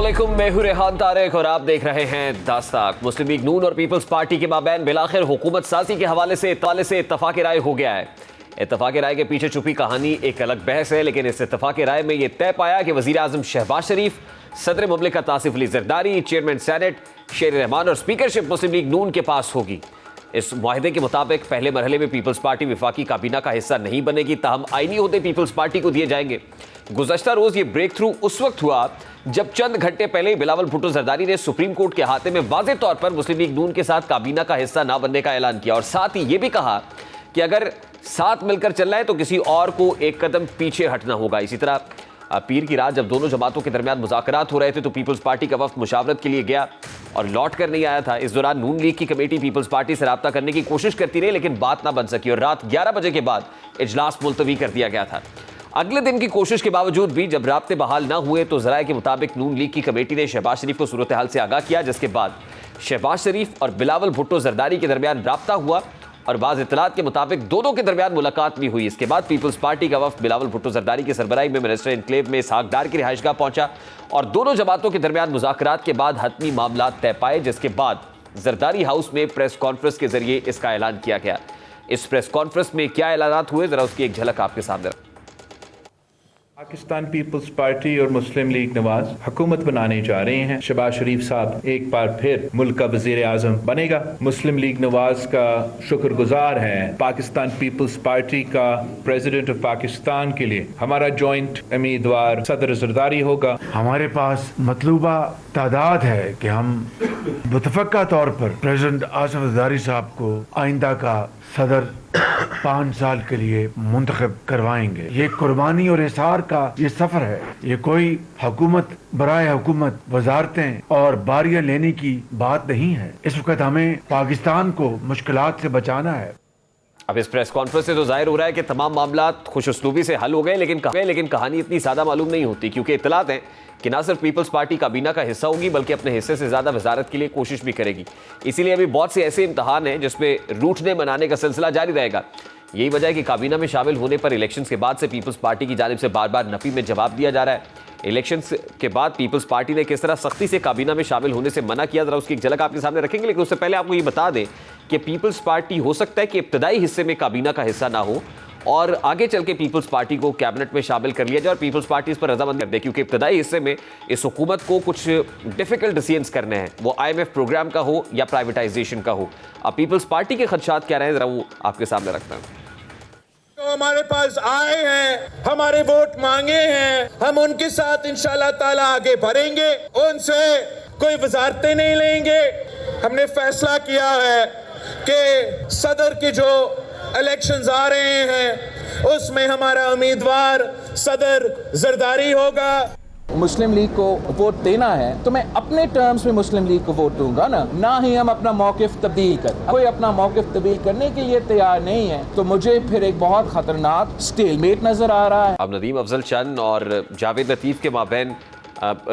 अस्सलामुअलैकुम, मैं हूं रेहान तारिक और आप देख रहे हैं दास्ताक। मुस्लिम लीग नून और पीपल्स पार्टी के माबैन बिलाखिर हुकूमत साजी के हवाले से इत्तफाक राय हो गया है। इत्तफाक राय के पीछे छुपी कहानी एक अलग बहस है, लेकिन इस इत्तफाक राय में यह तय पाया कि वजीर आजम शहबाज शरीफ, सदर मुमलिकत आसिफ अली जरदारी, चेयरमैन सेनेट शेर रहमान और स्पीकरशिप मुस्लिम लीग नून के पास होगी। इस मुआहदे के मुताबिक पहले मरहले में पीपल्स पार्टी विफाकी काबीना का हिस्सा नहीं बनेगी, ताहम आईनी ओहदे पीपल्स पार्टी को दिए जाएंगे। गुज़श्ता रोज ये ब्रेक थ्रू उस वक्त हुआ जब चंद घंटे पहले बिलावल भुट्टो जरदारी ने सुप्रीम कोर्ट के हाथे में वाज़ेह तौर पर मुस्लिम लीग नून के साथ काबीना का हिस्सा ना बनने का ऐलान किया और साथ ही ये भी कहा कि अगर साथ मिलकर चलना है तो किसी और को एक कदम पीछे हटना होगा। इसी तरह पीर की रात जब दोनों जमातों के दरमियान मुज़ाकरात हो रहे थे तो पीपल्स पार्टी का वफ्द मुशावरत के लिए गया और लौट कर नहीं आया था। इस दौरान नून लीग की कमेटी पीपल्स पार्टी से रब्ता करने की कोशिश करती रही, लेकिन बात ना बन सकी और रात 11 बजे के बाद इजलास मुलतवी कर दिया गया था। अगले दिन की कोशिश के बावजूद भी जब राब्ते बहाल ना हुए तो ज़राए के मुताबिक नून लीग की कमेटी ने शहबाज शरीफ को सूरत हाल से आगाह किया, जिसके बाद शहबाज शरीफ और बिलावल भुट्टो जरदारी के दरमियान राब्ता हुआ और बाज़ इत्तलात के मुताबिक दोनों के दरमियान मुलाकात भी हुई। इसके बाद पीपल्स पार्टी का वफ्द बिलावल भुट्टो जरदारी की सरबराही में मिनिस्टर इनक्लेव में इसहाक डार की रिहाइशगाह पहुंचा और दोनों जमातों के दरमियान मुज़ाकरात के बाद हतमी मामला तय पाए, जिसके बाद जरदारी हाउस में प्रेस कॉन्फ्रेंस के जरिए इसका ऐलान किया गया। इस प्रेस कॉन्फ्रेंस में क्या ऐलानात हुए, जरा उसकी एक झलक आपके सामने। पाकिस्तान पीपल्स पार्टी और मुस्लिम लीग नवाज हुकूमत बनाने जा रहे हैं। शहबाज शरीफ साहब एक बार फिर मुल्क का वजीर आजम बनेगा। मुस्लिम लीग नवाज का शुक्रगुजार है। पाकिस्तान पीपल्स पार्टी का प्रेसिडेंट ऑफ पाकिस्तान के लिए हमारा जॉइंट उम्मीदवार सदर जरदारी होगा। हमारे पास मतलूबा तादाद है कि हम मुतफक्का तौर पर प्रेसिडेंट आसिफ जरदारी साहब को आइंदा का सदर 5 साल के लिए मुंतखब करवाएंगे। ये कुर्बानी और इसार का ये सफर है। ये कोई हुकूमत बराए हुकूमत वजारतें और बारियां लेने की बात नहीं है। इस वक्त हमें पाकिस्तान को मुश्किलात से बचाना है। अब इस प्रेस कॉन्फ्रेंस से तो जाहिर हो रहा है कि तमाम मामला खुश उस्लूबी से हल हो गए, लेकिन कहानी इतनी सादा मालूम नहीं होती, क्योंकि इत्तलात हैं कि ना सिर्फ पीपल्स पार्टी काबीना का हिस्सा होगी बल्कि अपने हिस्से से ज़्यादा वजारत के लिए कोशिश भी करेगी। इसीलिए अभी बहुत से ऐसे इम्तहान हैं जिसमें रूठने मनाने का सिलसिला जारी रहेगा। यही वजह है कि काबीना में शामिल होने पर इलेक्शन के बाद से पीपल्स पार्टी की जानिब से बार बार नफी में जवाब दिया जा रहा है। इलेक्शन के बाद पीपल्स पार्टी ने किस तरह सख्ती से काबीना में शामिल होने से मना किया, जरा उसकी एक झलक आपके सामने रखेंगे। लेकिन उससे पहले आपको ये बता दें कि पीपल्स पार्टी हो सकता है कि इब्तदाई हिस्से में काबीना का हिस्सा ना हो और आगे चल के पीपल्स पार्टी को कैबिनेट में शामिल कर लिया जाए और पीपल्स पार्टी इस पर रजामंद कर दे, क्योंकि इब्तदाई हिस्से में इस हुकूमत को कुछ डिफिकल्ट डिसीजंस करने हैं, वो IMF प्रोग्राम का हो या प्राइवेटाइजेशन का हो। अब पीपल्स पार्टी के खदशात क्या रहे हैं, जरा वो आपके सामने रखता हूं। तो हमारे पास आए हैं, हमारे वोट मांगे हैं, हम उनके साथ इंशाल्लाह ताला आगे बढ़ेंगे, उनसे कोई वजारतें नहीं लेंगे। हमने फैसला किया है कि सदर के जो इलेक्शंस आ रहे हैं उसमें हमारा उम्मीदवार सदर जरदारी होगा। मुस्लिम लीग को वोट देना है तो मैं अपने टर्म्स में मुस्लिम लीग को वोट दूंगा ना ही हम अपना मौकिफ तब्दील कर। कोई अपना मौकिफ तब्दील करने के लिए तैयार नहीं है तो मुझे फिर एक बहुत खतरनाक स्टेलमेट नजर आ रहा है। अब नदीम अफजल चंद और जावेद लतीफ के माबैन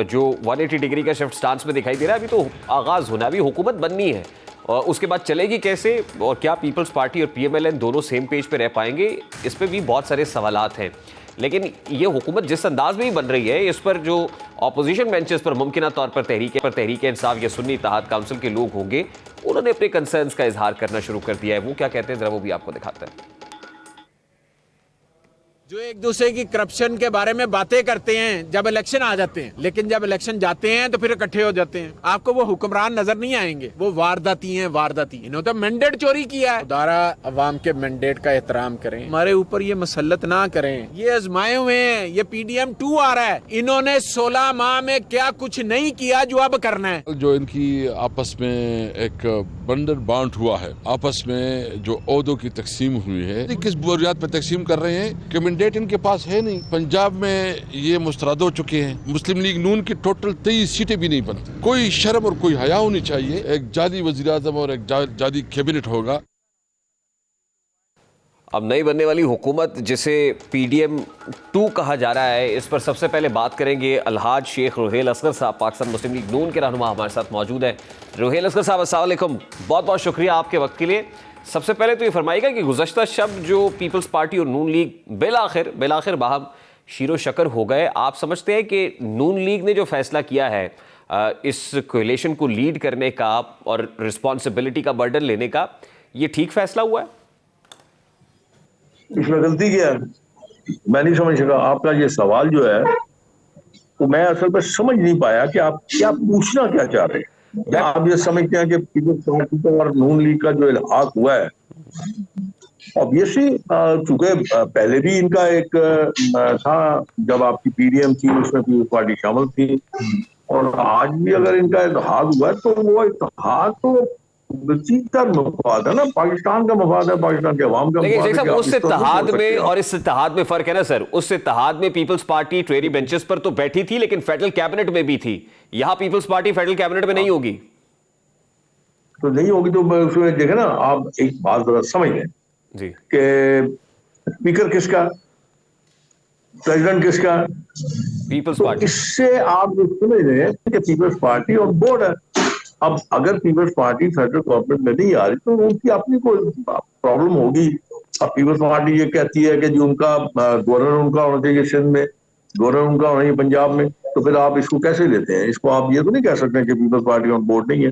जो 180 डिग्री का शिफ्ट स्टांस में दिखाई दे रहा है। अभी तो आगाज होना, अभी हुकूमत बननी है और उसके बाद चलेगी कैसे और क्या पीपल्स पार्टी और PMLN दोनों सेम पेज पे रह पाएंगे, इस पे भी बहुत सारे सवालात हैं। लेकिन ये हुकूमत जिस अंदाज में ही बन रही है, इस पर जो ऑपोजिशन बेंचेस पर मुमकिन तौर पर तहरीक इंसाफ या सुन्नी इत्तेहाद काउंसिल के लोग होंगे, उन्होंने अपने कंसर्न्स का इजहार करना शुरू कर दिया है। वो क्या कहते हैं, जरा वो भी आपको दिखाते हैं। जो एक दूसरे की करप्शन के बारे में बातें करते हैं जब इलेक्शन आ जाते हैं, लेकिन जब इलेक्शन जाते हैं तो फिर इकट्ठे हो जाते हैं। आपको वो हुक्मरान नजर नहीं आएंगे, वो वारदाती हैं, वारदाती। इन्होंने तो मैंडेट चोरी किया है। दारा अवाम के मैंडेट का एहतराम करें, हमारे ऊपर ये मसलत ना करें। ये आजमाए हुए हैं, ये PDM 2 आ रहा है। इन्होंने 16 माह में क्या कुछ नहीं किया जो अब करना है। जो इनकी आपस में एक बंडर बाउंड हुआ है, आपस में जो ओहदों की तकसीम हुई है, किस बुनियाद पर तकसीम कर रहे हैं कि मैंडेट इनके पास है नहीं। पंजाब में ये मुस्तरद हो चुके हैं। मुस्लिम लीग नून की टोटल 23 सीटें भी नहीं बनती। कोई शर्म और कोई हया होनी चाहिए। एक जाली वज़ीर आज़म और एक जाली कैबिनेट होगा। अब नई बनने वाली हुकूमत जिसे PDM 2 कहा जा रहा है, इस पर सबसे पहले बात करेंगे अलहाज शेख रुहेल असगर साहब, पाकिस्तान मुस्लिम लीग नून के रहनुमा हमारे साथ मौजूद हैं। रुहेल असगर साहब, अस्सलाम वालेकुम, बहुत बहुत शुक्रिया आपके वक्त के लिए। सबसे पहले तो ये फरमाइएगा कि गुज़श्ता शब जो पीपल्स पार्टी और नून लीग बिलाखिर बाहम शीरो शकर हो गए। आप समझते हैं कि नून लीग ने जो फैसला किया है इस कोएलिशन को लीड करने का और रिस्पॉन्सिबिलिटी का बर्डन लेने का, ये ठीक फैसला हुआ है? इसमें गलती क्या है? मैं नहीं समझ सका आपका ये सवाल जो है, तो मैं असल में समझ नहीं पाया कि आप क्या पूछना क्या चाह रहे हैं। क्या आप ये समझते हैं कि पीपल्स पार्टी और नून लीग का जो इल्हाक हुआ है, ऑब्वियसली चूंकि पहले भी इनका एक था, जब आपकी पीडीएम थी उसमें पीपल्स पार्टी शामिल थी, और आज भी अगर इनका इल्हाक हुआ है तो वो इल्हाक तो मफाद है ना, पाकिस्तान का मफाद है, पाकिस्तान के अवाम का लेकिन मफाद है। उस इत्तेहाद में और इस इत्तेहाद में फर्क है ना सर। उस इत्तेहाद में पीपल्स पार्टी ट्रेरी बेंचेस पर तो बैठी थी, लेकिन फेडरल कैबिनेट में भी थी। यहां पीपल्स पार्टी फेडरल कैबिनेट में नहीं होगी, तो नहीं होगी। तो उसमें देखे ना, आप एक बात जरा समझ लें जी, कि स्पीकर किसका, प्रेसिडेंट किसका, पीपल्स तो पार्टी। इससे आप समझ रहे हैं कि पीपल्स पार्टी ऑन बोर्ड है। अब अगर पीपल्स पार्टी फेडरल गवर्नमेंट में नहीं आ रही तो उनकी अपनी कोई प्रॉब्लम होगी। अब पीपल्स पार्टी ये कहती है कि जो उनका गवर्नर उनका होना चाहिए सिंध में, गवर्नर उनका होना चाहिए पंजाब में, तो फिर आप इसको कैसे लेते हैं? इसको आप ये तो नहीं कह सकते कि पीपल्स पार्टी ऑन बोर्ड नहीं है।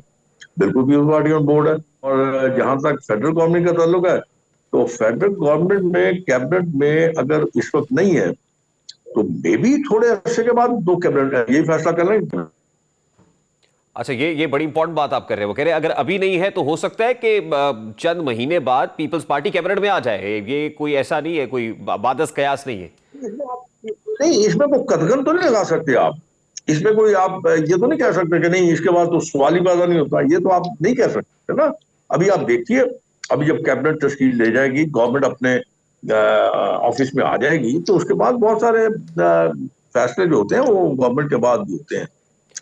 बिल्कुल पीपल्स पार्टी ऑन बोर्ड है। और जहां तक फेडरल गवर्नमेंट का ताल्लुक है, तो फेडरल गवर्नमेंट में कैबिनेट में अगर इस वक्त नहीं है तो मे भी थोड़े अरसे के बाद दो कैबिनेट यही फैसला कर लेंगे। अच्छा, ये बड़ी इंपॉर्टेंट बात आप कर रहे हैं। वो कह रहे हैं अगर अभी नहीं है तो हो सकता है कि चंद महीने बाद पीपल्स पार्टी कैबिनेट में आ जाए। ये कोई ऐसा नहीं है, कोई बादस कयास नहीं है। नहीं, इसमें कोई कदगन तो नहीं लगा सकते आप। इसमें कोई आप ये तो नहीं कह सकते कि नहीं इसके बाद तो सवाल ही पैदा नहीं होता। ये तो आप नहीं कह सकते ना। अभी आप देखिए, अभी जब कैबिनेट तश्कील ले जाएगी, गवर्नमेंट अपने ऑफिस में आ जाएगी, तो उसके बाद बहुत सारे फैसले जो होते हैं वो गवर्नमेंट के बाद भी होते हैं।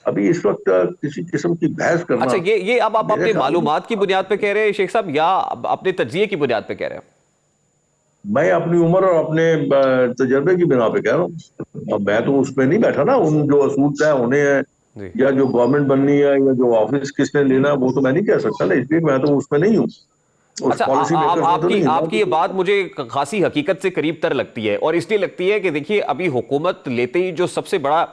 अभी इस वक्त किसी किस्म की बहस करना। अच्छा, ये अब आप अपने मालूमात की बुनियाद पे कह रहे हैं शेख साहब, या अपने तज्जिए की बुनियाद पे कह रहे हैं? मैं अपनी उम्र और अपने तजर्बे की बिना पे कह रहा हूँ। अब मैं तो उसमें नहीं बैठा ना, उन जो असूल तय होने हैं या जो गवर्नमेंट बननी है या जो ऑफिस किसने लेना है, वो तो मैं नहीं कह सकता ना, इसलिए मैं तो उसमें नहीं हूँ। अच्छा, आपकी ये बात मुझे खासी हकीकत से करीब तर लगती है, और इसलिए लगती है कि देखिए अभी हुकूमत लेते ही जो सबसे बड़ा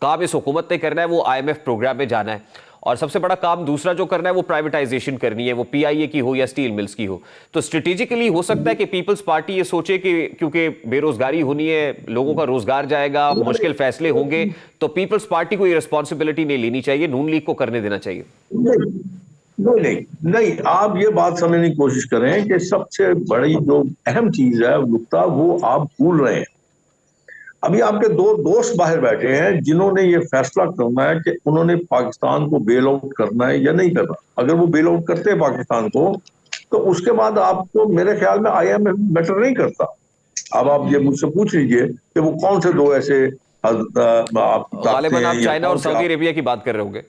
काम इस हुकूमत ने करना है वो IMF प्रोग्राम में जाना है, और सबसे बड़ा काम दूसरा जो करना है वो प्राइवेटाइजेशन करनी है, वो PIA की हो या स्टील मिल्स की हो। तो स्ट्रेटेजिकली हो सकता है कि पीपल्स पार्टी ये सोचे कि क्योंकि बेरोजगारी होनी है, लोगों का रोजगार जाएगा, मुश्किल फैसले होंगे, तो पीपल्स पार्टी को ये रिस्पॉन्सिबिलिटी नहीं लेनी चाहिए, नून लीग को करने देना चाहिए। नहीं, आप ये बात समझने की कोशिश करें कि सबसे बड़ी जो अहम चीज है नुक्ता, वो आप भूल रहे हैं। अभी आपके दो दोस्त बाहर बैठे हैं जिन्होंने ये फैसला करना है कि उन्होंने पाकिस्तान को बेल आउट करना है या नहीं करना। अगर वो बेल आउट करते हैं पाकिस्तान को, तो उसके बाद आपको मेरे ख्याल में IMF मैटर नहीं करता। अब आप ये मुझसे पूछ लीजिए कि वो कौन से दो ऐसे गालिबन आप चाइना और सऊदी अरेबिया की बात कर रहे होंगे।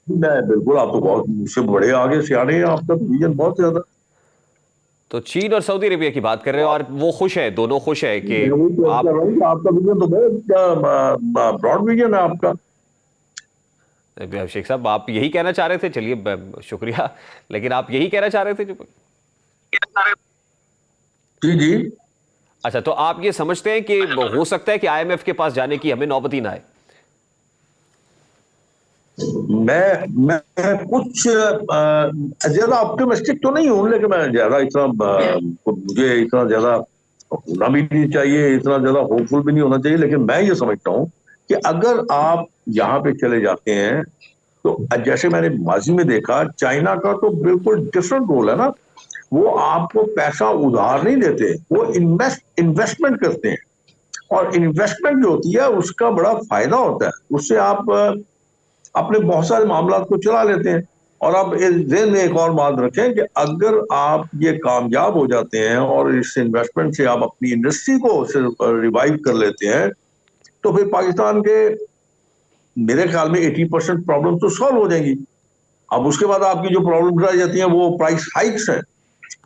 मैं बिल्कुल, आप तो बहुत मुझसे बड़े आगे सियाने हैं, आपका विजन बहुत ज्यादा। तो चीन और सऊदी अरेबिया की बात कर रहे हैं, और वो खुश है, दोनों खुश है कि आपका विजन तो बहुत ब्रॉड विजन है आपका। शेख साहब आप यही कहना चाह रहे थे, चलिए शुक्रिया, लेकिन आप यही कहना चाह रहे थे जी। अच्छा, तो आप ये समझते हैं कि हो सकता है कि IMF के पास जाने की हमें नौबत ही ना आए? मैं कुछ ज्यादा ऑप्टिमिस्टिक तो नहीं हूं, लेकिन मैं ज्यादा इतना मुझे इतना ज्यादा होना भी नहीं चाहिए, इतना ज्यादा होपफुल भी नहीं होना चाहिए। लेकिन मैं ये समझता हूं कि अगर आप यहाँ पे चले जाते हैं, तो जैसे मैंने माजी में देखा, चाइना का तो बिल्कुल डिफरेंट रोल है ना। वो आपको पैसा उधार नहीं देते, वो इन्वेस्टमेंट करते हैं, और इन्वेस्टमेंट जो होती है उसका बड़ा फायदा होता है, उससे आप अपने बहुत सारे मामला को चला लेते हैं। और आप ज़हन में एक और बात रखें कि अगर आप ये कामयाब हो जाते हैं और इस इन्वेस्टमेंट से आप अपनी इंडस्ट्री को रिवाइव कर लेते हैं, तो फिर पाकिस्तान के मेरे ख्याल में 80% प्रॉब्लम तो सॉल्व हो जाएंगी। अब उसके बाद आपकी जो प्रॉब्लम रह जाती हैं वो प्राइस हाइक्स हैं,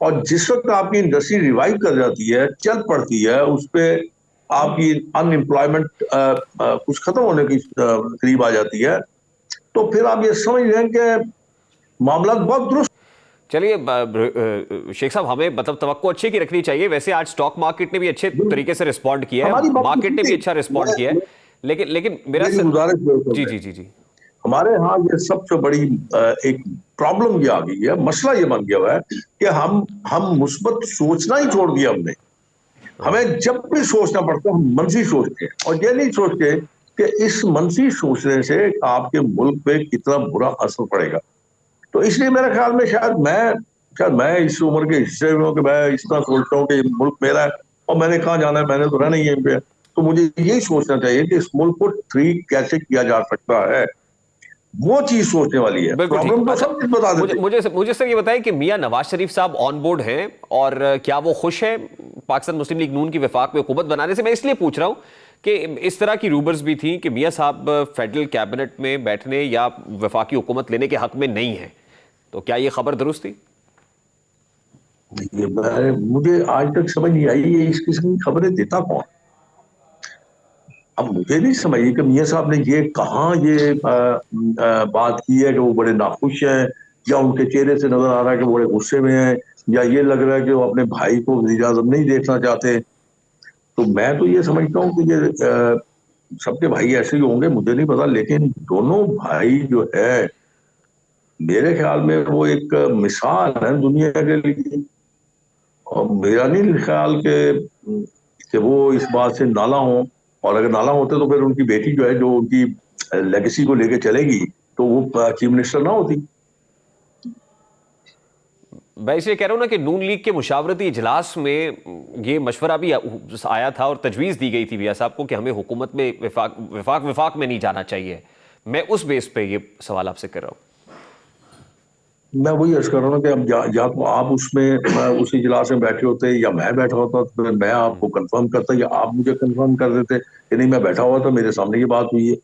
और जिस वक्त आपकी इंडस्ट्री रिवाइव कर जाती है, चल पड़ती है, उस पर आपकी अनएम्प्लॉयमेंट कुछ खत्म होने की करीब आ जाती है, तो फिर आप ये समझ लें कि मामला बहुत दुरुस्त। चलिए शेख साहब, हमें मतलब तवक्को अच्छे की रखनी चाहिए। वैसे आज स्टॉक मार्केट ने भी अच्छे तरीके से रिस्पॉन्ड किया है, हमारी बात मार्केट ने भी सुनिए। अच्छा रिस्पॉन्ड किया है, लेकिन मेरा मेरी गुजारिश है जी जी जी जी हमारे यहाँ ये सबसे बड़ी एक प्रॉब्लम ये आ गई है, मसला ये बन गया हुआ है कि हम मुस्बत सोचना ही छोड़ दिया हमने। हमें जब भी सोचना पड़ता है हम मनफी सोचते हैं, और ये नहीं सोचते कि इस मनफी सोचने से आपके मुल्क पे कितना बुरा असर पड़ेगा। तो इसलिए मेरे ख्याल में शायद मैं इस उम्र के हिस्से में हूँ कि मैं इतना सोचता हूँ कि मुल्क मेरा है और मैंने कहाँ जाना है, मैंने तो रहना ही यहीं पे है। तो मुझे यही सोचना चाहिए कि इस मुल्क को ठीक कैसे किया जा सकता है, वो चीज सोचने वाली है। बिल्कुल प्रॉब्लम ठीक। तो अच्छा, सब चीज बता देते। मुझे सर ये बताएं कि मियां नवाज शरीफ साहब ऑन बोर्ड हैं, और क्या वो खुश है पाकिस्तान मुस्लिम लीग नून की वफाक में हुकूमत बनाने से? मैं इसलिए पूछ रहा हूं कि इस तरह की रूमर्स भी थी कि मियां साहब फेडरल कैबिनेट में बैठने या वफाकी हुकूमत लेने के हक में नहीं है, तो क्या ये खबर दुरुस्त थी? मुझे आज तक समझ नहीं आई ये इस किस्म की खबरें देता कौन। अब मुझे नहीं समझ कि मियां साहब ने ये कहाँ ये बात की है कि वो बड़े नाखुश हैं, या उनके चेहरे से नजर आ रहा है कि वो बड़े गुस्से में हैं, या ये लग रहा है कि वो अपने भाई को वज़ीर आज़म नहीं देखना चाहते। तो मैं तो ये समझता हूँ कि ये सबके भाई ऐसे ही होंगे, मुझे नहीं पता, लेकिन दोनों भाई जो है मेरे ख्याल में वो एक मिसाल है दुनिया के लिए। और मेरा नहीं ख्याल कि वो इस बात से नाला हो, और अगर नाला होते तो फिर उनकी बेटी जो है, जो उनकी लेगेसी को लेके चलेगी, तो वो चीफ मिनिस्टर ना होती। मैं इसलिए कह रहा हूं ना कि नून लीग के मुशावरती इजलास में ये मशवरा भी आया था और तजवीज़ दी गई थी मियां साहब को कि हमें हुकूमत में विफाक में नहीं जाना चाहिए। मैं उस बेस पे ये सवाल आपसे कर रहा हूँ। मैं वही अर्ज कर रहा हूँ कि अब या तो आप उसमें उस इजलास में बैठे होते, या मैं बैठा होता, तो फिर मैं आपको कंफर्म करता, या आप मुझे कंफर्म कर देते कि नहीं मैं बैठा हुआ था, मेरे सामने ये बात हुई है।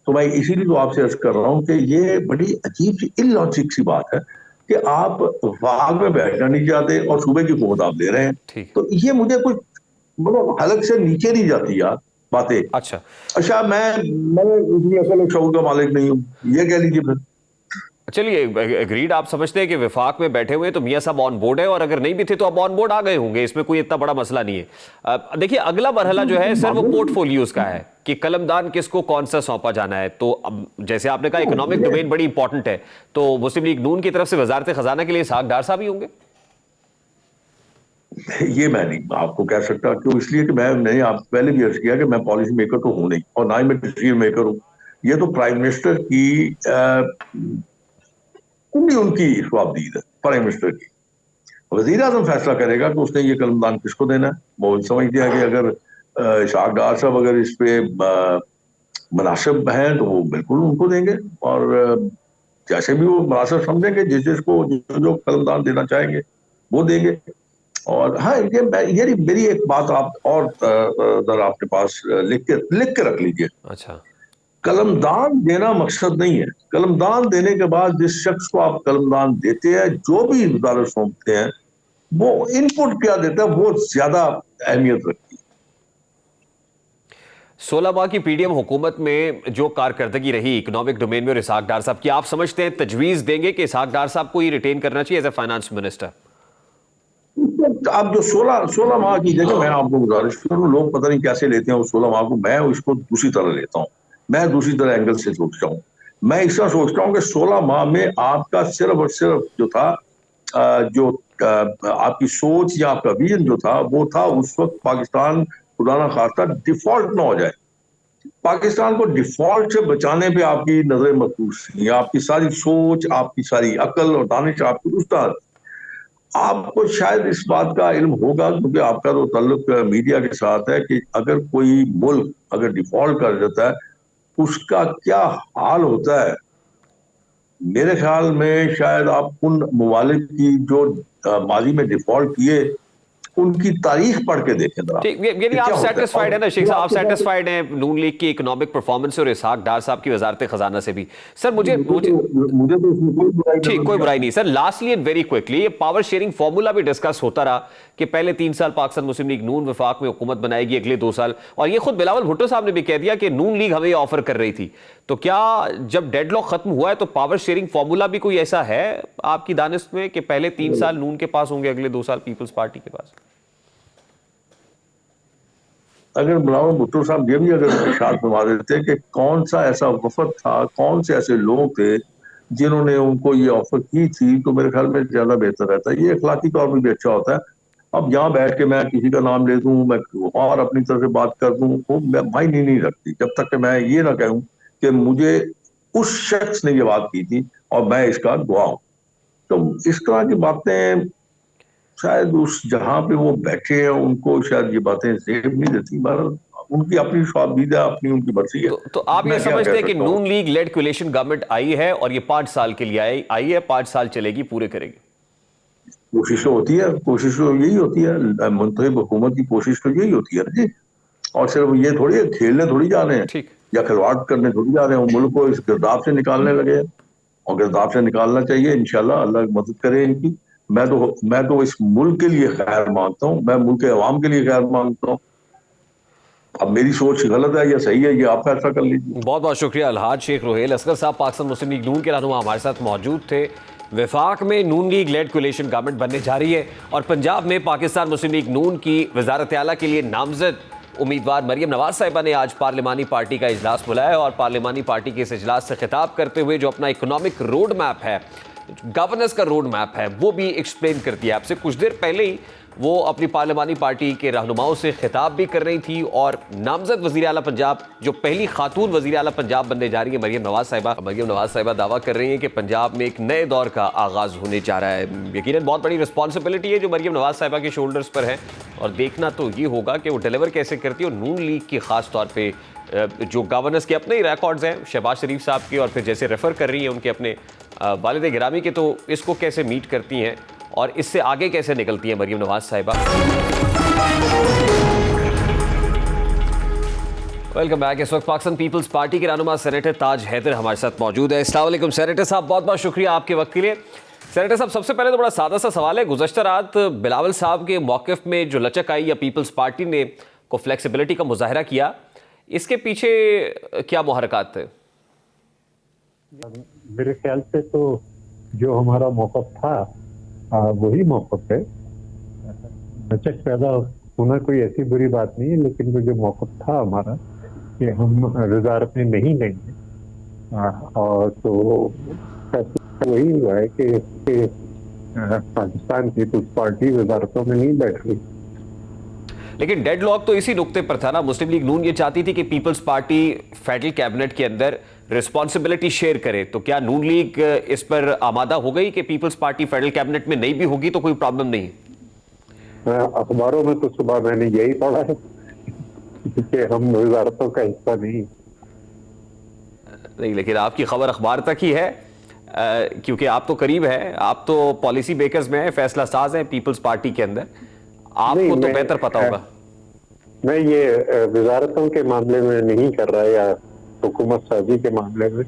तो मैं इसीलिए तो आपसे अर्ज कर रहा हूँ कि ये बड़ी अजीब सी इलॉजिक सी बात है कि आप वाग में बैठना नहीं चाहते और सूबे की हुकूमत आप दे रहे हैं। तो ये मुझे कुछ मतलब हलक से नीचे नहीं जाती यार बातें। अच्छा मैं इतनी अकल और शऊर का मालिक नहीं हूँ, ये कह लीजिए फिर। चलिए एग्रीड, आप समझते हैं कि विफाक में बैठे हुए तो मियां साहब ऑन बोर्ड है, और अगर नहीं भी थे तो अब ऑन बोर्ड आ गए होंगे, इसमें कोई इतना बड़ा मसला नहीं है। देखिए अगला मरहला जो है सर वो पोर्टफोलियोज का है कि कलमदान किसको कौन सा सौंपा जाना है। तो अब जैसे आपने कहा इकोनॉमिक डोमेन बड़ी इंपॉर्टेंट है, तो मुस्लिम लीग नून की तरफ से वजारत खजाना के लिए इसहाक डार साहब ही होंगे? ये मैं नहीं आपको कह सकता, क्यों? इसलिए कि मैंने आप पहले भी अर्ज किया कि मैं पॉलिसी मेकर तो हूं नहीं, और ना ही मैं डिसीजन मेकर हूं। ये तो प्राइम मिनिस्टर की उनकी स्वाबदीद है, प्राइम मिनिस्टर की। वजीर आजम फैसला करेगा कि उसने ये कलमदान किसको देना है। वो समझते हैं कि अगर इसहाक डार साहब अगर इस पे मुनासिब हैं तो वो बिल्कुल उनको देंगे, और जैसे भी वो मुनासिब समझेंगे, जिसको जो कलमदान देना चाहेंगे वो देंगे। और हाँ, ये मेरी एक बात आप और जरा आपके पास लिख के रख लीजिए। अच्छा, कलमदान देना मकसद नहीं है। कलमदान देने के बाद जिस शख्स को आप कलमदान देते हैं, जो भी वजारत सौंपते हैं, वो इनपुट क्या देता है वो ज्यादा अहमियत रखती है। 16 माह की पीडीएम हुकूमत में जो कारकर्दगी रही इकोनॉमिक डोमेन में और इसहाक डार साहब की, आप समझते हैं तजवीज देंगे कि इसहाक डार साहब को ही रिटेन करना चाहिए एज ए फाइनेंस मिनिस्टर? आप जो 16 माह की, देखो मैं आपको गुजारिश करूं, लोग पता नहीं कैसे लेते हैं उस 16 माह को, मैं उसको दूसरी तरह लेता हूं। मैं दूसरी तरह एंगल से सोचता हूँ। मैं इस तरह सोचता हूँ कि 16 माह में आपका सिर्फ और सिर्फ जो था, आपकी सोच या आपका विजन जो था, वो था उस वक्त पाकिस्तान खुदा ना खास्ता डिफॉल्ट ना हो जाए। पाकिस्तान को डिफॉल्ट से बचाने पे आपकी नजर मखसूस थी, आपकी सारी सोच, आपकी सारी अकल और दानिश, आपकी उस्ताद। आपको शायद इस बात का इल्म होगा, क्योंकि आपका तो ताल्लुक मीडिया के साथ है, कि अगर कोई मुल्क अगर डिफॉल्ट कर देता है उसका क्या हाल होता है। मेरे ख्याल में शायद आप उन ममालिक की जो माजी में डिफॉल्ट किए उनकी तारीख पढ़ के देखें जरा। ठीक, यानी आप सेटिस्फाइड है ना शेख साहब, आप सेटिस्फाइड हैं नून लीग की इकोनॉमिक परफॉर्मेंस से और इसहाक डार साहब की वजारत खजाना से भी? सर मुझे तो इसमें कोई बुराई ठीक, कोई बुराई नहीं sir. Lastly and very quickly, ये पावर शेयरिंग फॉर्मूला भी डिस्कस होता रहा कि पहले 3 साल पाकिस्तान मुस्लिम लीग नून वफाक में हुकूमत बनाएगी, अगले 2 साल, और ये खुद बिलावल भुट्टो साहब ने भी कह दिया कि नून लीग हमें ऑफर कर रही थी। तो क्या जब डेडलॉक खत्म हुआ है तो पावर शेयरिंग फॉर्मूला भी कोई ऐसा है आपकी दानिश में कि पहले 3 साल नून के पास होंगे, अगले 2 साल पीपल्स पार्टी के पास? अगर बिलावल भुट्टो साहब ये भी अगर इरशाद फरमा देते कि कौन सा ऐसा वफद था, कौन से ऐसे लोग थे जिन्होंने उनको ये ऑफर की थी, तो मेरे ख्याल में ज्यादा बेहतर रहता है। ये अखलाकी तौर पर भी अच्छा होता है। अब यहाँ बैठ के मैं किसी का नाम ले दूं, मैं और अपनी तरफ से बात कर दूं, वो मायने नहीं रखती जब तक कि मैं ये ना कहूं कि मुझे उस शख्स ने ये बात की थी और मैं इसका गवाह हूं। तो इस तरह की बातें शायद उस जहां पे वो बैठे हैं उनको शायद ये बातें जेब नहीं देती, बहरहाल उनकी अपनी स्वाबीदा, अपनी उनकी मर्जी है। तो आप ये समझते हैं कि नून लीग लेड कोलिशन गवर्नमेंट आई है और ये 5 साल के लिए आई है, 5 साल चलेगी, पूरे करेगी? कोशिश तो होती है, कोशिश तो यही होती है, मुंतखब हुकूमत की कोशिश तो यही होती है जी। और सिर्फ ये थोड़ी है, खेलने थोड़ी जा रहे हैं या खिलवाड़ करने थोड़ी जा रहे हैं, मुल्क को इस गिरदाब से निकालने लगे हैं और गिरदाब से निकालना चाहिए। इंशाल्लाह अल्लाह मदद करे इनकी। मैं तो इस मुल्क के लिए खैर मांगता हूँ, मैं मुल्क के अवाम के लिए खैर मांगता हूँ। अब मेरी सोच गलत है या सही है, ये आप फैसला कर लीजिए। बहुत बहुत शुक्रिया। अलहाज शेख रोहेल असगर साहब, पाकिस्तान मुस्लिम लीग नून के रहनुमा, हमारे साथ मौजूद थे। वफाक में नून लीग लेड कोलिशन गवर्नमेंट बनने जा रही है और पंजाब में पाकिस्तान मुस्लिम लीग नून की वजारत आला के लिए नामजद उम्मीदवार मरियम नवाज साहिबा ने आज पार्लिमानी पार्टी का इजलास बुलाया और पार्लिमानी पार्टी के इस इजलास से खिताब करते हुए जो अपना इकोनॉमिक रोड मैप है, गवर्नेंस का रोड मैप है, वो भी एक्सप्लेन कर दिया। आपसे कुछ देर पहले ही वो अपनी पार्लिमानी पार्टी के रहनुमाओं से खिताब भी कर रही थी और नामजद वज़ीर आला पंजाब, जो पहली खातून वज़ीर आला पंजाब बनने जा रही है, मरियम नवाज साहिबा दावा कर रही हैं कि पंजाब में एक नए दौर का आगाज़ होने जा रहा है। यकीनन बहुत बड़ी रिस्पॉन्सिबिलिटी है जो मरियम नवाज साहिबा के शोल्डर्स पर है और देखना तो ये होगा कि वो डिलीवर कैसे करती है। और नून लीग की ख़ास तौर पर जो गवर्नेंस के अपने ही रिकॉर्ड्स हैं शहबाज शरीफ साहब की, और फिर जैसे रेफ़र कर रही हैं उनके अपने वालिद गिरामी के, तो इसको कैसे मीट करती हैं और इससे आगे कैसे निकलती है मरियम नवाज साहिबा। Welcome back. इस वक्त पाकिस्तान पीपल्स पार्टी के रहनुमा सेनेटर ताज हैदर हमारे साथ मौजूद है। अस्सलाम वालेकुम सेनेटर साहब, बहुत बहुत शुक्रिया आपके वक्त के लिए। सेनेटर साहब, सबसे पहले तो बड़ा सादा सा सवाल है, गुज़श्ता रात बिलावल साहब के मौक़िफ़ में जो लचक आई या पीपल्स पार्टी ने को फ्लेक्सिबिलिटी का मुजाहरा किया, इसके पीछे क्या मुहरकात थे? मेरे ख्याल से तो जो हमारा मौक़िफ़ था वही मौक़िफ़ है। लचक पैदा होना कोई ऐसी बुरी बात नहीं है, लेकिन वो जो मौक़िफ़ था हमारा कि हम वज़ारत में नहीं लेंगे, और तो वही हुआ है कि पाकिस्तान पीपल्स पार्टी वज़ारतों में नहीं बैठ रही। लेकिन डेडलॉक तो इसी नुक्ते पर था ना। मुस्लिम लीग नून ये चाहती थी कि पीपल्स पार्टी फेडरल कैबिनेट के अंदर रिस्पॉन्सिबिलिटी शेयर करे, तो क्या नून लीग इस पर आमादा हो गई कि पीपल्स पार्टी फेडरल कैबिनेट में नहीं भी होगी तो कोई प्रॉब्लम नहीं? अखबारों में तो सुबह मैंने यही पढ़ा है कि हम वजारतों का हिस्सा नहीं, लेकिन आपकी खबर अखबार तक ही है, क्योंकि आप तो करीब है, आप तो पॉलिसी मेकर्स में है, फैसला साज है पीपल्स पार्टी के अंदर, आपको तो बेहतर पता होगा। मैं ये वजारतों के मामले में नहीं कर रहा या हुकूमत साजी के मामले में,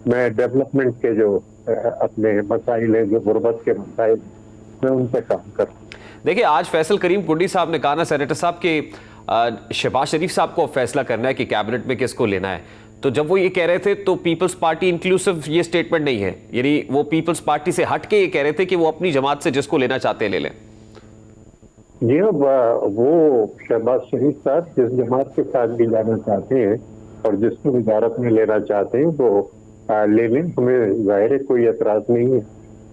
मैं डेवलपमेंट के जो अपने मसाइल है, जो गुर्बत के मसाइल, मैं उन पर काम कर रहा हूँ। देखिए, आज फैसल करीम कुंडी साहब ने कहा ना सेनेटर साहब के शहबाज शरीफ साहब को फैसला करना है कि कैबिनेट में किसको लेना है, तो जब वो ये कह रहे थे तो पीपल्स पार्टी इंक्लूसिव ये स्टेटमेंट नहीं है, यानी वो पीपल्स पार्टी से हट के ये कह रहे थे कि वो अपनी जमात से जिसको लेना चाहते हैं ले लें। जी, वो शहबाज शरीफ साहब जिस जमात के साथ भी जाना चाहते हैं और जिसको वजारत में लेना चाहते हैं वो ले लें, हमें जाहिर है कोई एतराज नहीं है,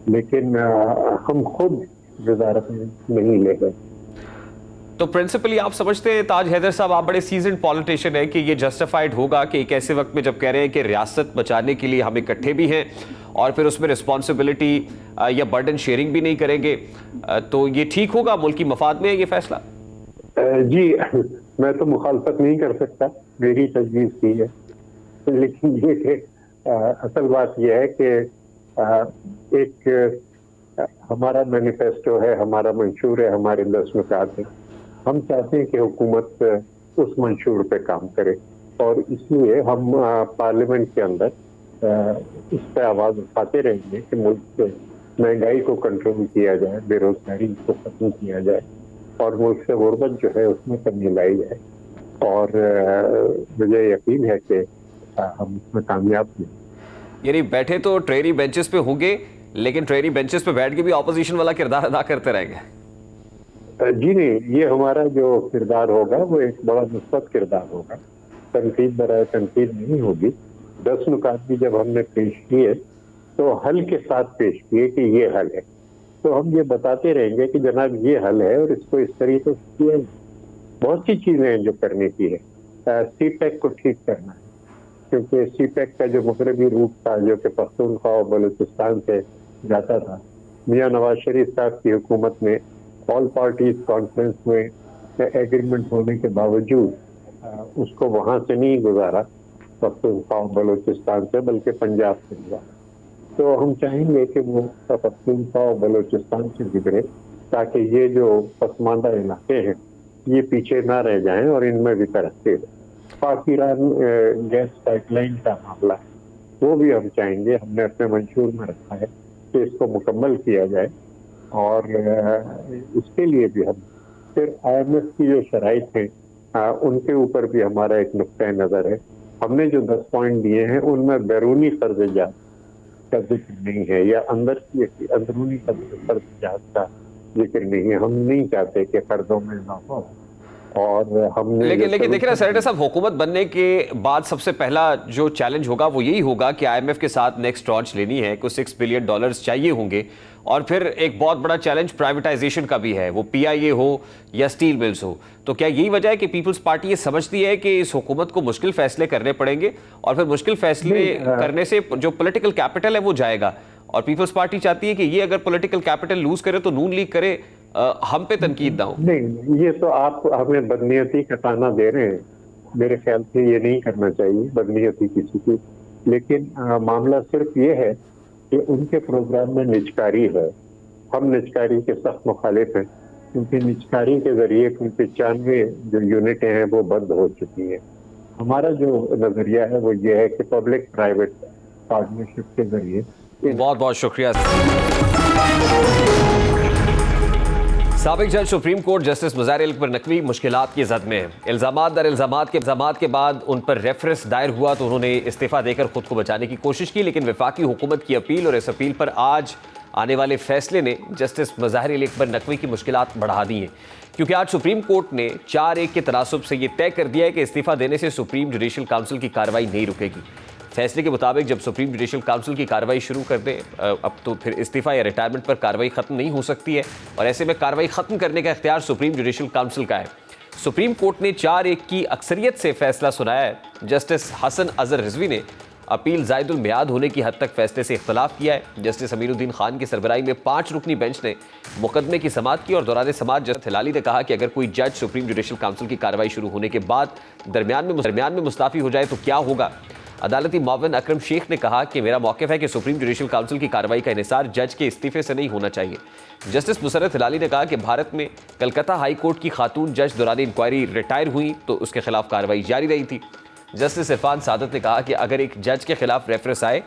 लेकिन हम खुद वजारत में नहीं ले गए। तो प्रिंसिपली आप समझते हैं ताज हैदर साहब, आप बड़े सीजन्ड पॉलिटिशियन हैं, कि ये जस्टिफाइड होगा कि एक ऐसे वक्त में जब कह रहे हैं कि रियासत बचाने के लिए हम इकट्ठे भी हैं और फिर उसमें रिस्पॉन्सिबिलिटी या बर्डन शेयरिंग भी नहीं करेंगे, तो ये ठीक होगा, मुल्क की मफाद में है ये फैसला? जी, मैं तो मुखालफत नहीं कर सकता, मेरी तजवीज़ की है, लेकिन ये कि असल बात यह है कि एक हमारा मैनिफेस्टो है, हमारा मंशूर है, हमारे 10 नुकात हैं। हम चाहते हैं कि हुकूमत उस मंशूर पे काम करे और इसलिए हम पार्लियामेंट के अंदर इस पे आवाज उठाते रहेंगे कि मुल्क से महंगाई को कंट्रोल किया जाए, बेरोजगारी को खत्म किया जाए और मुल्क से गुर्बत जो है उसमें कमी लाई जाए। और मुझे यकीन है कि हम इसमें कामयाब हैं। यानी बैठे तो ट्रेनी बेंचेस पे होंगे, लेकिन ट्रेनी बेंचेस पे बैठ के भी ऑपोजिशन वाला किरदार अदा करते रहेंगे। जी नहीं, ये हमारा जो किरदार होगा वो एक बड़ा मुस्बत किरदार होगा, तनकीद बराए तनकीद नहीं होगी। 10 नुकात भी जब हमने पेश किए तो हल के साथ पेश किए कि ये हल है, तो हम ये बताते रहेंगे कि जनाब ये हल है और इसको इस तरीके से किया। बहुत सी चीजें हैं जो करने की है। CPEC को ठीक करना है, क्योंकि CPEC का जो मगरबी रूट था जो कि पख्तूनख्वा और बलूचिस्तान से जाता था, मियां नवाज शरीफ साहब की हुकूमत में ऑल पार्टीज कॉन्फ्रेंस में एग्रीमेंट होने के बावजूद उसको वहां से नहीं गुजारा पख्तूनख्वा और बलूचिस्तान से, बल्कि पंजाब से गुजारा। तो हम चाहेंगे कि वो पख्तूनख्वा और बलूचिस्तान से गुजरे ताकि ये जो पसमानदा इलाके हैं ये पीछे ना रह जाएं और इनमें भी तरक्की हो। पाक ईरान गैस पाइपलाइन का मामला है, वो भी हम चाहेंगे, हमने अपने मंशूर में रखा है कि इसको मुकम्मल किया जाए और इसके लिए भी हम फिर IMF की जो शराइत हैं उनके ऊपर भी हमारा एक नुक्ता नज़र है। हमने जो 10 पॉइंट दिए हैं उनमें बैरूनी कर्ज़जात का जिक्र नहीं है या अंदरूनी कर्ज़जात का जिक्र नहीं है। हम नहीं चाहते कि कर्जों में इजाफा हो और हमने लेकिन देखिए ना सेनेटर साहब, हुकूमत बनने के बाद सबसे पहला जो चैलेंज होगा वो यही होगा कि IMF के साथ नेक्स्ट ट्रॉन्च लेनी है, कुछ $6 बिलियन चाहिए होंगे। और फिर एक बहुत बड़ा चैलेंज प्राइवेटाइजेशन का भी है, वो PIA हो या स्टील मिल्स हो। तो क्या यही वजह है कि पीपल्स पार्टी ये समझती है कि इस हुकूमत को मुश्किल फैसले करने पड़ेंगे और फिर मुश्किल फैसले करने से जो पॉलिटिकल कैपिटल है वो जाएगा, और पीपल्स पार्टी चाहती है कि ये अगर पॉलिटिकल कैपिटल लूज करे तो नून लीग करे, हम पे तनकीद ना हो? नहीं, ये तो आप हमें बदनीयती का ताना दे रहे हैं। मेरे ख्याल से ये नहीं करना चाहिए बदनीयती किसी की, लेकिन मामला सिर्फ ये है कि उनके प्रोग्राम में निजकारी है। हम निजकारी के सख्त मुखालिफ हैं, क्योंकि निजकारी के जरिए कुल 95 जो यूनिटें हैं वो बंद हो चुकी हैं। हमारा जो नजरिया है वो ये है कि पब्लिक प्राइवेट पार्टनरशिप के जरिए। बहुत बहुत शुक्रिया। साबिक जज supreme court justice Mazahar Ali Akbar Naqvi मुश्किलात की जद में है। इल्जामात दर इल्जामात के बाद उन पर रेफरेंस दायर हुआ तो उन्होंने इस्तीफा देकर खुद को बचाने की कोशिश की, लेकिन वफाकी हुकूमत की अपील और इस अपील पर आज आने वाले फैसले ने जस्टिस मुज़ाहिर अली अकबर नकवी की मुश्किलात बढ़ा दी हैं, क्योंकि आज सुप्रीम कोर्ट ने 4-1 के तनासुब से यह तय कर दिया है कि इस्तीफा देने से सुप्रीम जुडिशल काउंसिल की कार्रवाई नहीं रुकेगी। फैसले के मुताबिक जब सुप्रीम जुडिशल काउंसिल की कार्रवाई शुरू कर दे अब तो फिर इस्तीफा या रिटायरमेंट पर कार्रवाई खत्म नहीं हो सकती है, और ऐसे में कार्रवाई खत्म करने का इख्तियार सुप्रीम जुडिशल काउंसिल का है। सुप्रीम कोर्ट ने 4-1 की अक्सरियत से फैसला सुनाया है। जस्टिस हसन अजहर रिजवी ने अपील जायदुल मियाद होने की हद तक फैसले से इख्तलाफ किया है। जस्टिस अमीरुद्दीन खान की सरबराही में 5 रुकनी बेंच ने मुकदमे की समाअत की और दौरान समाअत जस्टिस हिलाली ने कहा कि अगर कोई जज सुप्रीम जुडिशल काउंसिल की कार्रवाई शुरू होने के बाद दरमियान में मुस्ताफी हो जाए तो क्या होगा। अदालती मुअव्विन अकरम शेख ने कहा कि मेरा मौक़िफ़ है कि सुप्रीम जुडिशल काउंसिल की कार्रवाई का इन्हिसार जज के इस्तीफे से नहीं होना चाहिए। जस्टिस मुसर्रत हिलाली ने कहा कि भारत में कलकत्ता हाई कोर्ट की खातून जज दौरान इंक्वायरी रिटायर हुई तो उसके खिलाफ कार्रवाई जारी रही थी। जस्टिस इरफान सादत ने कहा कि अगर एक जज के खिलाफ रेफरेंस आए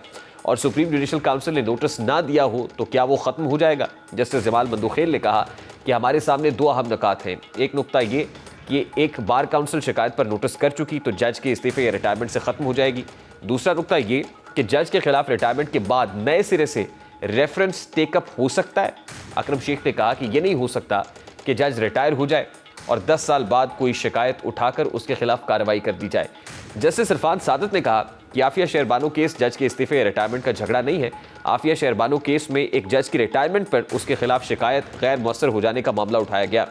और सुप्रीम जुडिशल काउंसिल ने नोटिस ना दिया हो तो क्या वो ख़त्म हो जाएगा। जस्टिस जमाल मंदुखेल ने कहा कि हमारे सामने 2 अहम नुकात हैं। एक नुकता ये कि एक बार काउंसिल शिकायत पर नोटिस कर चुकी तो जज के इस्तीफे या रिटायरमेंट से ख़त्म हो जाएगी। दूसरा नुकता ये कि जज के खिलाफ रिटायरमेंट के बाद नए सिरे से रेफरेंस टेकअप हो सकता है। अकरम शेख ने कहा कि यह नहीं हो सकता कि जज रिटायर हो जाए और 10 साल बाद कोई शिकायत उठाकर उसके खिलाफ कार्रवाई कर दी जाए। जस्टिस इरफान सादत ने कहा कि आफिया शेरबानो केस जज के इस्तीफे या रिटायरमेंट का झगड़ा नहीं है। आफिया शेरबानो केस में एक जज की रिटायरमेंट पर उसके खिलाफ शिकायत गैर मुअस्सर हो जाने का मामला उठाया गया।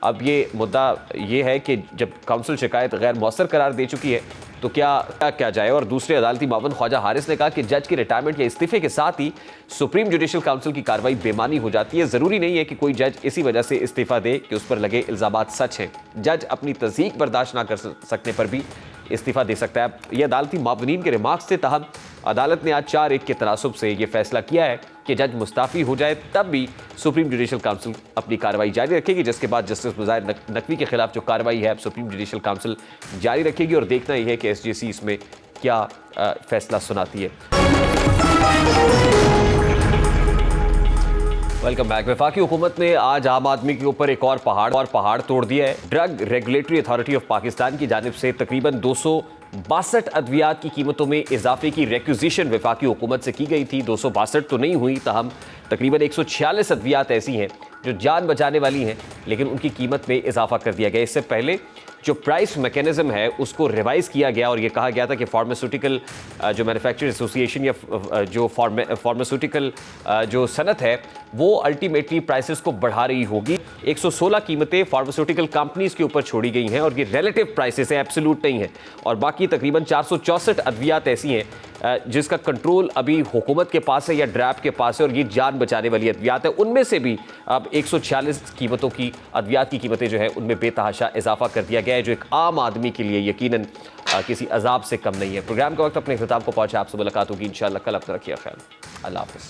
अब ये मुद्दा ये है कि जब काउंसिल शिकायत गैर मुअस्सर करार दे चुकी है तो क्या जाए। और दूसरे अदालती मुअव्विन ख्वाजा हारिस ने कहा कि जज की रिटायरमेंट या इस्तीफे के साथ ही सुप्रीम जुडिशल काउंसिल की कार्रवाई बेमानी हो जाती है। ज़रूरी नहीं है कि कोई जज इसी वजह से इस्तीफा दे कि उस पर लगे इल्ज़ामात सच हैं। जज अपनी तज़हीक बर्दाश्त ना कर सकने पर भी इस्तीफा दे सकता है। यह अदालती मुअव्विनीन के रिमार्क्स थे। ताहम अदालत ने आज 4-1 के तनासुब से यह फैसला किया है कि जज मुस्ताफी हो जाए तब भी सुप्रीम जुडिशल काउंसिल अपनी कार्रवाई जारी रखेगी, जिसके बाद जस्टिस मुजाहिर नकवी के खिलाफ जो कार्रवाई है अब सुप्रीम जुडिशल काउंसिल जारी रखेगी और देखना यह है कि एसजीसी इसमें क्या फैसला सुनाती है। Welcome back. वफाकी हुकूमत ने आज आम आदमी के ऊपर एक और पहाड़ तोड़ दिया है। Drug regulatory authority of Pakistan की जानिब से तकरीबन 262 अद्वियात की कीमतों में इजाफे की रिक्विजिशन वफाकी हुकूमत से की गई थी। 262 तो नहीं हुई, तहम तकरीबन 146 अद्वियात ऐसी हैं जो जान बचाने वाली हैं, लेकिन उनकी कीमत में इजाफा कर दिया गया। इससे पहले जो प्राइस मैकेनिज्म है उसको रिवाइज किया गया और ये कहा गया था कि फार्मास्यूटिकल जो मैन्युफैक्चरर्स एसोसिएशन या जो फार्मास्यूटिकल जो सनत है वो अल्टीमेटली प्राइसेस को बढ़ा रही होगी। 116 कीमतें फार्मास्यूटिकल कंपनीज के ऊपर छोड़ी गई हैं और ये रिलेटिव प्राइसेस हैं, एब्सोल्यूट नहीं है। और बाकी तकरीबन 464 अद्वियात ऐसी हैं जिसका कंट्रोल अभी हुकूमत के पास है या ड्रैप के पास है और ये जान बचाने वाली अद्वियात है। उनमें से भी अब 146 कीमतों की अद्वियात की कीमतें जो है उनमें बेतहाशा इजाफा कर दिया गया है, जो एक आम आदमी के लिए यकीनन किसी अजाब से कम नहीं है। प्रोग्राम का वक्त अपने इख्तिताम को पहुंचा, आपसे मुलाकात होगी इंशाअल्लाह कल। अपना रखिए ख्याल। अल्लाह हाफ़िज़।